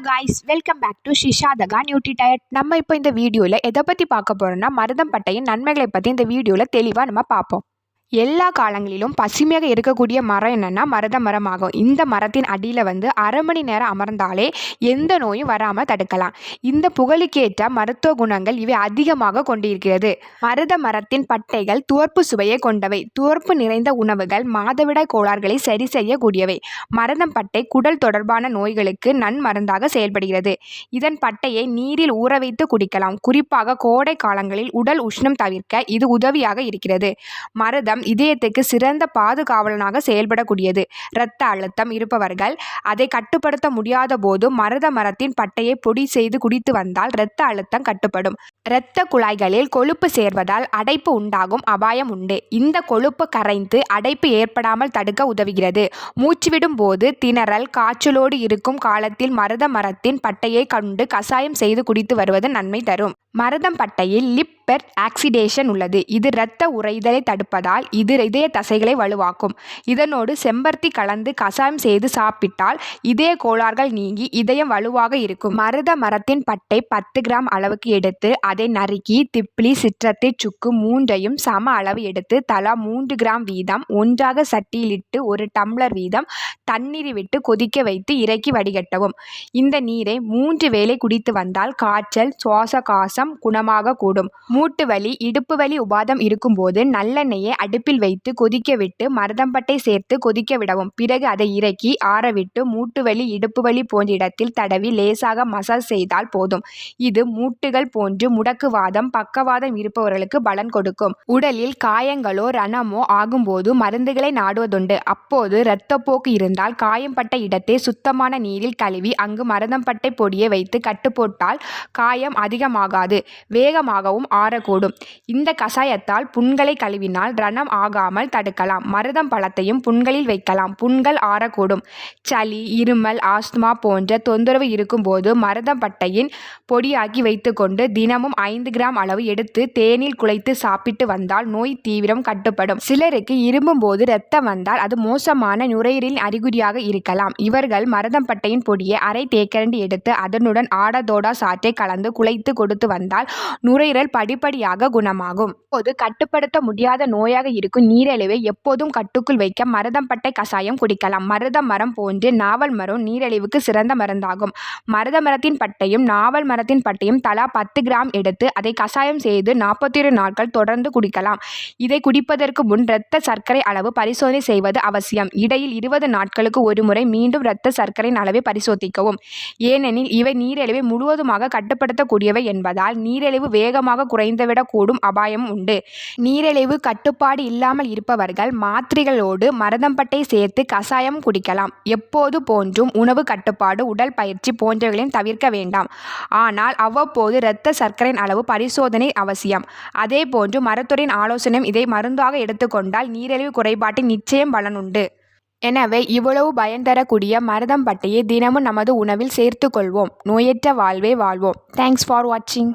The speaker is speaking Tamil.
guys, welcome back to Shisha Daga Nutri Diet. நம்ம இப்போ இந்த வீடியோல எதை பத்தி பார்க்க போறோம்னா மருதம் பட்டையின் நன்மைகளை பத்தி இந்த வீடியோல தெளிவா நம்ம பார்ப்போம். எல்லா காலங்களிலும் பசுமையாக இருக்கக்கூடிய மரம் என்னன்னா மருத மரம் ஆகும். இந்த மரத்தின் அடியில் அரை மணி நேரம் அமர்ந்தாலே எந்த நோயும் வராமல் தடுக்கலாம். இந்த புகழுக்கேற்ற மருத்துவ குணங்கள் இவை அதிகமாக கொண்டிருக்கிறது. மருத மரத்தின் பட்டைகள் துவர்ப்பு சுவையை கொண்டவை. துவர்ப்பு நிறைந்த உணவுகள் மாதவிடாய் கோளாறுகளை சரி செய்யக்கூடியவை. மருதம் பட்டை குடல் தொடர்பான நோய்களுக்கு நன்மருந்தாக செயல்படுகிறது. இதன் பட்டையை நீரில் ஊற வைத்து குடிக்கலாம். குறிப்பாக கோடை காலங்களில் உடல் உஷ்ணம் தவிர்க்க இது உதவியாக இருக்கிறது. மருதம் இதயத்துக்கு சிறந்த பாதுகாவலனாக செயல்படக்கூடியது. இரத்த அழுத்தம் இருப்பவர்கள் அதை கட்டுப்படுத்த முடியாத போது மருத மரத்தின் பட்டையை பொடி செய்து குடித்து வந்தால் இரத்த அழுத்தம் கட்டுப்படும். இரத்த குழாய்களில் கொழுப்பு சேர்வதால் அடைப்பு உண்டாகும் அபாயம் உண்டு. இந்த கொழுப்பு கரைந்து அடைப்பு ஏற்படாமல் தடுக்க உதவுகிறது. மூச்சுவிடும் போது திணறல் காய்ச்சலோடு இருக்கும் காலத்தில் மருத மரத்தின் பட்டையை கண்டு கசாயம் செய்து குடித்து வருவது நன்மை தரும். மருதம் பட்டையில் லிப்பர் ஆக்சிடேஷன் உள்ளது. இது இரத்த உறைதலை தடுப்பதால் இது இதய தசைகளை வலுவாக்கும். இதனோடு செம்பருத்தி கலந்து கசாயம் செய்து சாப்பிட்டால் இதய கோளாறுகள் நீங்கி இதயம் வலுவாக இருக்கும். மருத மரத்தின் பட்டை 10 கிராம் அளவுக்கு எடுத்து அதை நறுக்கி திப்ளி சிற்றத்தை சுக்கு மூன்றையும் சம அளவு எடுத்து தலா 3 கிராம் வீதம் ஒன்றாக சட்டியில் இட்டு 1 டம்ளர் வீதம் தண்ணீர் விட்டு கொதிக்க வைத்து இறக்கி வடிகட்டவும். இந்த நீரை 3 வேளை குடித்து வந்தால் காய்ச்சல் சுவாச காசம் குணமாக கூடும். மூட்டு வலி இடுப்பு வலி உபாதம் இருக்கும்போது நல்லெண்ணெயை அடுப்பில் வைத்து கொதிக்க விட்டு மருதம்பட்டை சேர்த்து கொதிக்க விடவும். பிறகு அதை இறக்கி ஆறவிட்டு மூட்டு வலி இடுப்பு வலி போன்ற இடத்தில் தடவி லேசாக மசாஜ் செய்தால் போதும். இது மூட்டுகள் போன்று முடக்குவாதம் பக்கவாதம் இருப்பவர்களுக்கு பலன் கொடுக்கும். உடலில் காயங்களோ ரணமோ ஆகும்போது மருந்துகளை நாடுவதுண்டு. அப்போது இரத்தப்போக்கு இருந்தால் காயம்பட்ட இடத்தை சுத்தமான நீரில் கழுவி அங்கு மருதம்பட்டை பொடியை வைத்து கட்டு போட்டால் காயம் அதிகமாகாது, வேகமாகவும் ஆறக்கூடும். இந்த கசாயத்தால் புண்களை கழுவினால் ரணம் ஆகாமல் தடுக்கலாம். மருதம் பழத்தையும் புண்களில் வைக்கலாம். புண்கள் ஆறக்கூடும். சளி இருமல் ஆஸ்துமா போன்ற தொந்தரவு இருக்கும்போது மருதம் பட்டையின் பொடியாக்கி வைத்துக்கொண்டு தினமும் 5 கிராம் அளவு எடுத்து தேனில் குழைத்து சாப்பிட்டு வந்தால் நோய் தீவிரம் கட்டுப்படும். சிலருக்கு இருமும் போது இரத்தம் வந்தால் அது மோசமான நுரையீரலின் அறிகுறியாக இருக்கலாம். இவர்கள் மருதம் பட்டையின் பொடியை அரை தேக்கரண்டி எடுத்து அதனுடன் ஆடதோடா சாற்றை கலந்து குழைத்து கொடுத்து வந்தால் நுரையீரல் படிப்படியாக குணமாகும். இப்போது கட்டுப்படுத்த முடியாத நோயாக இருக்கும் நீரிழிவை எப்போதும் கட்டுக்குள் வைக்க மருதம் பட்டை கசாயம் குடிக்கலாம். மருத மரம் போன்று நாவல் மரம் நீரிழிவுக்கு சிறந்த மருந்தாகும். மருத மரத்தின் பட்டையும் நாவல் மரத்தின் பட்டையும் தலா 10 கிராம் எடுத்து அதை கசாயம் செய்து 41 நாட்கள் தொடர்ந்து குடிக்கலாம். இதை குடிப்பதற்கு முன் இரத்த சர்க்கரை அளவு பரிசோதனை செய்வது அவசியம். இடையில் 20 நாட்களுக்கு ஒரு முறை மீண்டும் இரத்த சர்க்கரையின் அளவை பரிசோதிக்கவும். ஏனெனில் இவை நீரிழிவை முழுவதுமாக கட்டுப்படுத்தக்கூடியவை என்பதால் நீரிழிவு வேகமாக குறைந்துவிடக்கூடும் அபாயம் உண்டு. நீரிழிவு கட்டுப்பாடு இல்லாமல் இருப்பவர்கள் மாத்திரைகளோடு மருதம்பட்டை சேர்த்து கசாயம் குடிக்கலாம். எப்போது போன்றும் உணவு கட்டுப்பாடு உடல் பயிற்சி போன்றவைகளையும் தவிர்க்க வேண்டாம். ஆனால் அவ்வப்போது இரத்த சர்க்கரையின் அளவு பரிசோதனை அவசியம். அதே போன்று மருத்துவரின் ஆலோசனையும் இதை மருந்தாக எடுத்துக்கொண்டால் நீரிழிவு குறைபாட்டில் நிச்சயம் பலனுண்டு. எனவே இவ்வளவு பயன் தரக்கூடிய மருதம் பட்டையை தினமும் நமது உணவில் சேர்த்து கொள்வோம். நோயற்ற வாழ்வே வாழ்வோம். தேங்க்ஸ் ஃபார் வாட்சிங்.